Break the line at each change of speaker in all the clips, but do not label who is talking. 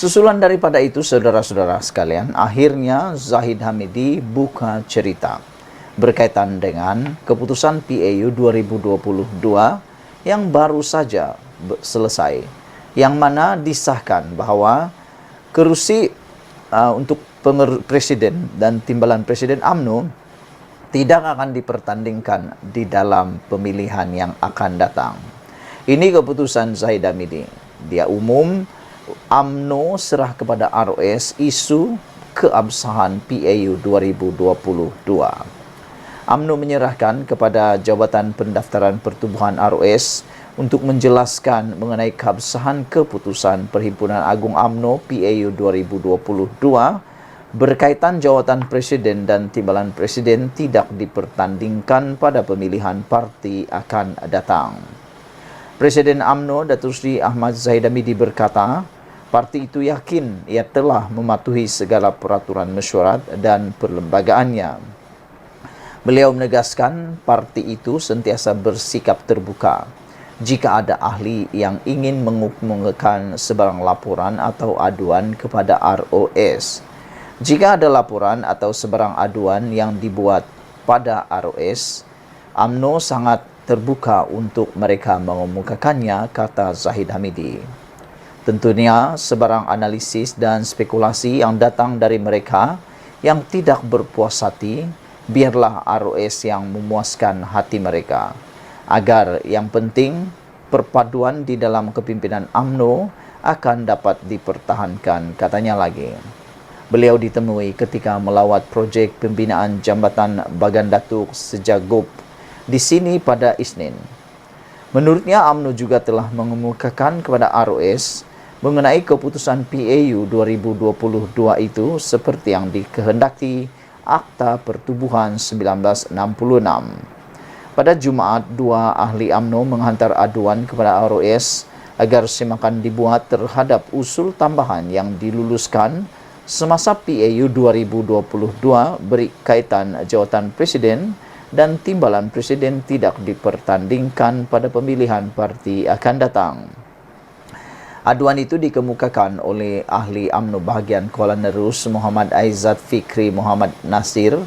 Susulan daripada itu, saudara-saudara sekalian, akhirnya Zahid Hamidi buka cerita berkaitan dengan keputusan PAU 2022 yang baru saja selesai, yang mana disahkan bahawa kerusi untuk presiden dan timbalan presiden UMNO tidak akan dipertandingkan di dalam pemilihan yang akan datang. Ini keputusan Zahid Hamidi. Dia umum UMNO serah kepada ROS isu keabsahan PAU 2022. UMNO menyerahkan kepada Jabatan Pendaftaran Pertubuhan ROS untuk menjelaskan mengenai keabsahan keputusan Perhimpunan Agung UMNO PAU 2022 berkaitan jawatan presiden dan timbalan presiden tidak dipertandingkan pada pemilihan parti akan datang. Presiden UMNO Datuk Seri Ahmad Zahid Hamidi berkata, parti itu yakin ia telah mematuhi segala peraturan mesyuarat dan perlembagaannya. Beliau menegaskan parti itu sentiasa bersikap terbuka jika ada ahli yang ingin mengemukakan sebarang laporan atau aduan kepada ROS. Jika ada laporan atau sebarang aduan yang dibuat pada ROS, UMNO sangat terbuka untuk mereka mengemukakannya, kata Zahid Hamidi. Tentunya sebarang analisis dan spekulasi yang datang dari mereka yang tidak berpuas hati, biarlah ROS yang memuaskan hati mereka. Agar yang penting, perpaduan di dalam kepimpinan UMNO akan dapat dipertahankan, katanya lagi. Beliau ditemui ketika melawat projek pembinaan Jambatan Bagan Datuk Sejagup di sini pada Isnin. Menurutnya, UMNO juga telah mengemukakan kepada ROS mengenai keputusan PAU 2022 itu seperti yang dikehendaki Akta Pertubuhan 1966. Pada Jumaat, 2 ahli UMNO menghantar aduan kepada ROS agar semakan dibuat terhadap usul tambahan yang diluluskan semasa PAU 2022 berkaitan jawatan presiden dan timbalan presiden tidak dipertandingkan pada pemilihan parti akan datang. Aduan itu dikemukakan oleh ahli UMNO bahagian Kuala Nerus Muhammad Aizat Fikri Muhammad Nasir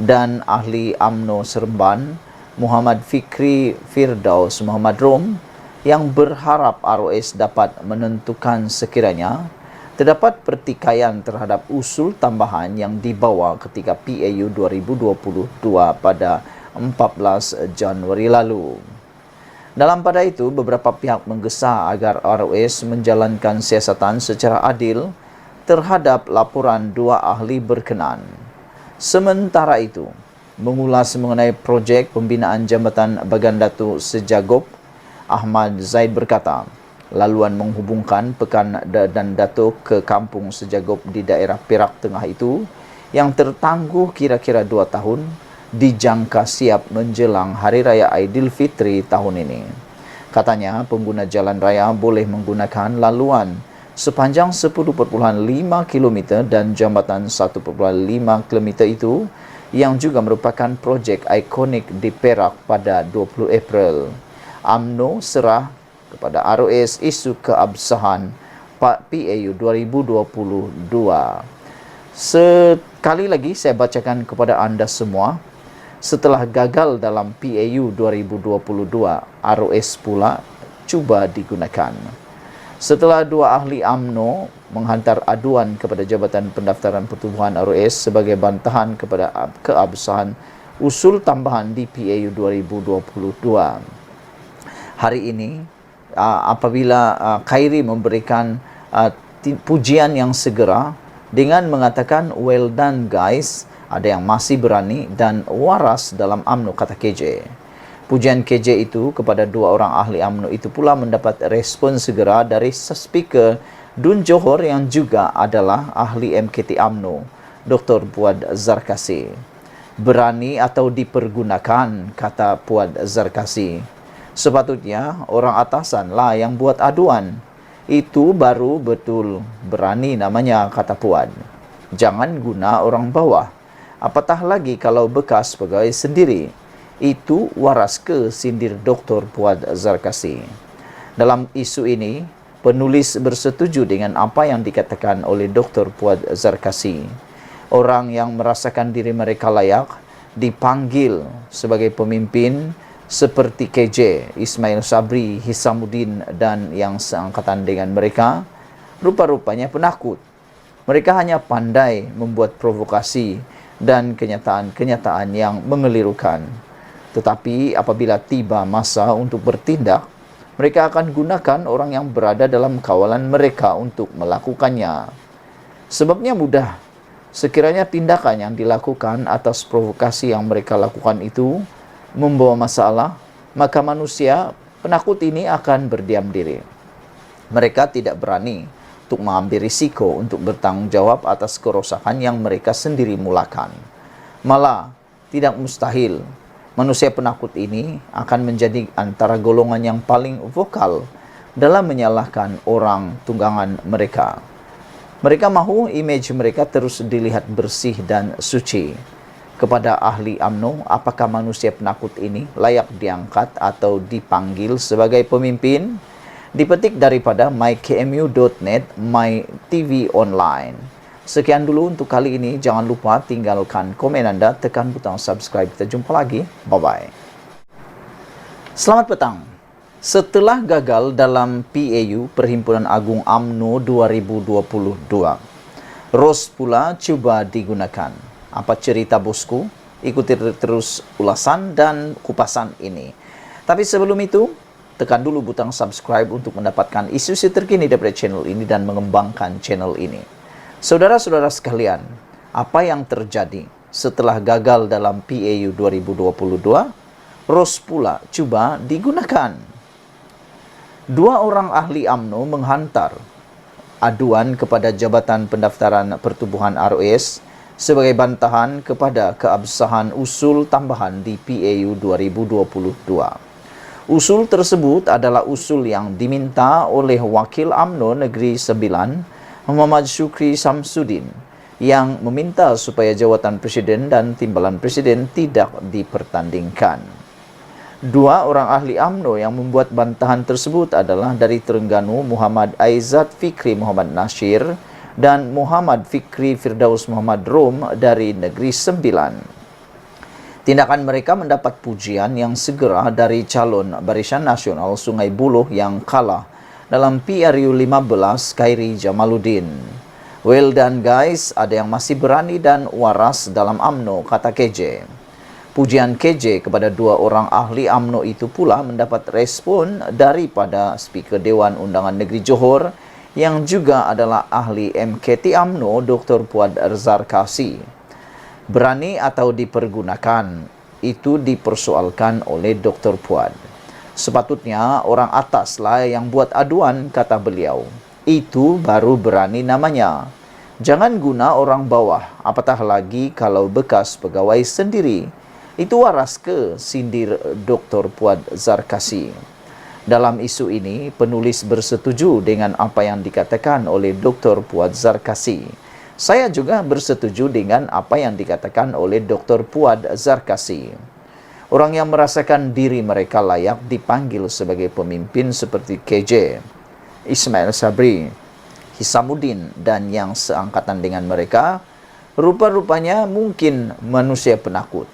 dan ahli UMNO Seremban Muhammad Fikri Firdaus Muhammad Rom yang berharap ROS dapat menentukan sekiranya terdapat pertikaian terhadap usul tambahan yang dibawa ketika PAU 2022 pada 14 Januari lalu. Dalam pada itu, beberapa pihak menggesa agar ROS menjalankan siasatan secara adil terhadap laporan 2 ahli berkenan. Sementara itu, mengulas mengenai projek pembinaan Jambatan Bagan Datuk Sejagup, Ahmad Zaid berkata, laluan menghubungkan Pekan dan Datuk ke Kampung Sejagup di daerah Perak Tengah itu yang tertangguh kira-kira 2 tahun dijangka siap menjelang Hari Raya Aidilfitri tahun ini. Katanya, pengguna jalan raya boleh menggunakan laluan sepanjang 10.5 km dan jambatan 1.5 km itu yang juga merupakan projek ikonik di Perak pada 20 April. UMNO serah kepada ROS isu keabsahan PAU 2022. Sekali lagi saya bacakan kepada anda semua. Setelah gagal dalam PAU 2022, ROS pula cuba digunakan. Setelah 2 ahli UMNO menghantar aduan kepada Jabatan Pendaftaran Pertubuhan ROS sebagai bantahan kepada keabsahan usul tambahan di PAU 2022. Hari ini, apabila Khairi memberikan pujian yang segera dengan mengatakan, well done guys, ada yang masih berani dan waras dalam UMNO, kata KJ. Pujian KJ itu kepada 2 orang ahli UMNO itu pula mendapat respon segera dari Speaker Dun Johor yang juga adalah ahli MKT UMNO, Dr. Puad Zarkasi. Berani atau dipergunakan, kata Puad Zarkasi. Sepatutnya orang atasanlah yang buat aduan. Itu baru betul berani namanya, kata Puad. Jangan guna orang bawah. Apatah lagi kalau bekas pegawai sendiri. Itu waras ke, sindir Dr. Puad Zarkasi. Dalam isu ini, penulis bersetuju dengan apa yang dikatakan oleh Dr. Puad Zarkasi. Orang yang merasakan diri mereka layak dipanggil sebagai pemimpin seperti KJ, Ismail Sabri, Hisamuddin dan yang seangkatan dengan mereka, rupa-rupanya penakut. Mereka hanya pandai membuat provokasi dan kenyataan-kenyataan yang mengelirukan. Tetapi apabila tiba masa untuk bertindak, mereka akan gunakan orang yang berada dalam kawalan mereka untuk melakukannya. Sebabnya mudah. Sekiranya tindakan yang dilakukan atas provokasi yang mereka lakukan itu membawa masalah, maka manusia penakut ini akan berdiam diri. Mereka tidak berani untuk mengambil risiko untuk bertanggung jawab atas kerosakan yang mereka sendiri mulakan. Malah, tidak mustahil manusia penakut ini akan menjadi antara golongan yang paling vokal dalam menyalahkan orang tunggangan mereka. Mereka mahu image mereka terus dilihat bersih dan suci. Kepada ahli UMNO, apakah manusia penakut ini layak diangkat atau dipanggil sebagai pemimpin? Dipetik daripada mykmu.net, myTV Online. Sekian dulu untuk kali ini. Jangan lupa tinggalkan komen Anda, tekan butang subscribe. Kita jumpa lagi. Bye-bye. Selamat petang. Setelah gagal dalam PAU, Perhimpunan Agung UMNO 2022, ROS pula cuba digunakan. Apa cerita bosku? Ikuti terus ulasan dan kupasan ini. Tapi sebelum itu, tekan dulu butang subscribe untuk mendapatkan isu-isu terkini dari channel ini dan mengembangkan channel ini. Saudara-saudara sekalian, apa yang terjadi setelah gagal dalam PAU 2022? ROS pula cuba digunakan. Dua orang ahli UMNO menghantar aduan kepada Jabatan Pendaftaran Pertubuhan ROS sebagai bantahan kepada keabsahan usul tambahan di PAU 2022. Usul tersebut adalah usul yang diminta oleh Wakil UMNO Negeri 9, Muhammad Syukri Samsudin, yang meminta supaya jawatan Presiden dan Timbalan Presiden tidak dipertandingkan. Dua orang ahli UMNO yang membuat bantahan tersebut adalah dari Terengganu, Muhammad Aizat Fikri Muhammad Nasir, dan Muhammad Fikri Firdaus Muhammad Rom dari Negeri 9. Tindakan mereka mendapat pujian yang segera dari calon Barisan Nasional Sungai Buloh yang kalah dalam PRU 15, Khairi Jamaluddin. Well done guys, ada yang masih berani dan waras dalam UMNO, kata KJ. Pujian KJ kepada dua orang ahli UMNO itu pula mendapat respon daripada Speaker Dewan Undangan Negeri Johor yang juga adalah ahli MKT UMNO, Dr. Puad Zarkasi. Berani atau dipergunakan, itu dipersoalkan oleh Dr. Puad. Sepatutnya orang ataslah yang buat aduan, kata beliau. Itu baru berani namanya. Jangan guna orang bawah, apatah lagi kalau bekas pegawai sendiri. Itu waras ke, sindir Dr. Puad Zarkasi. Dalam isu ini, penulis bersetuju dengan apa yang dikatakan oleh Dr. Puad Zarkasi. Saya juga bersetuju dengan apa yang dikatakan oleh Dr. Puad Zarkasi. Orang yang merasakan diri mereka layak dipanggil sebagai pemimpin seperti KJ, Ismail Sabri, Hisamuddin, dan yang seangkatan dengan mereka, rupa-rupanya mungkin manusia penakut.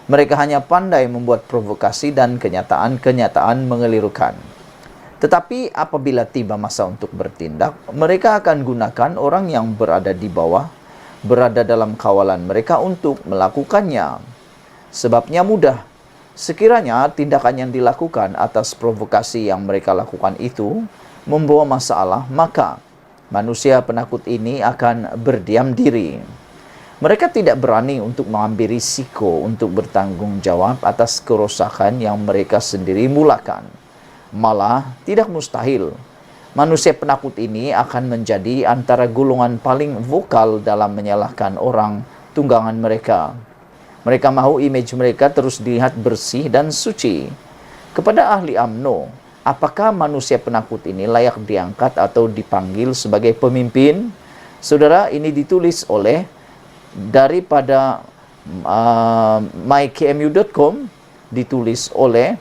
Mereka hanya pandai membuat provokasi dan kenyataan-kenyataan mengelirukan. Tetapi apabila tiba masa untuk bertindak, mereka akan gunakan orang yang berada di bawah, berada dalam kawalan mereka untuk melakukannya. Sebabnya mudah. Sekiranya tindakan yang dilakukan atas provokasi yang mereka lakukan itu membawa masalah, maka manusia penakut ini akan berdiam diri. Mereka tidak berani untuk mengambil risiko untuk bertanggung jawab atas kerosakan yang mereka sendiri mulakan. Malah, tidak mustahil, manusia penakut ini akan menjadi antara golongan paling vokal dalam menyalahkan orang tunggangan mereka. Mereka mahu image mereka terus dilihat bersih dan suci. Kepada ahli UMNO, apakah manusia penakut ini layak diangkat atau dipanggil sebagai pemimpin? Saudara, ini ditulis oleh daripada mykmu.com, ditulis oleh